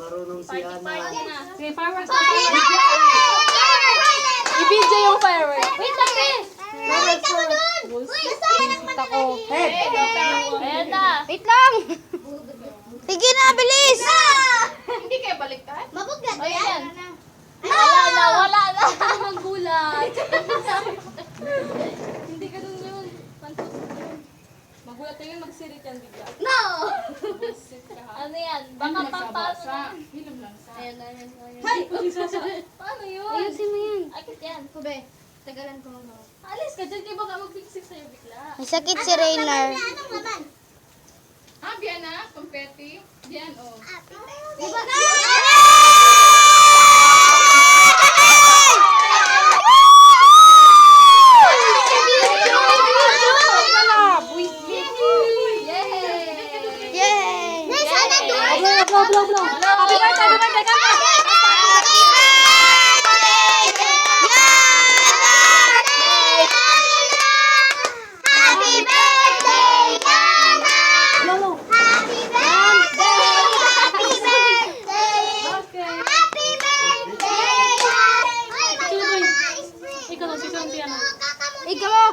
Marunong si Ana. Sige, fireworks. I-video yung fireworks. Wait lang, eh. Wait ako dun. Kita ko. Ayan na. Wait lang. Sige na, bilis. Hindi kayo baliktad? Mabugat O, yan. Wala na. Maggulat. Hindi ka dun yun. Magulat yun, magsirit yan bigla. No! Bullshit ka ha. Ano yan? Baka pampasa. Hilom lang sa. Ayan na, ayan na. Paano yun? Ayusin mo yan. Akit yan. Kube, tagalan ko mo. Alis ka dyan, kaya baka mag-fix sa'yo bigla. May sakit si Rainer. Anong laman? Ah, biyan na, confetti. Biyan, oh. Diba? Yay! Sana doon! Happy birthday, Happy birthday, Yana! Happy birthday! Happy birthday! Happy birthday! Ikaw na, si Santiana. Ikaw mo!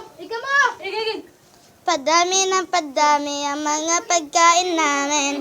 Padami ng padami ang mga pagkain namin.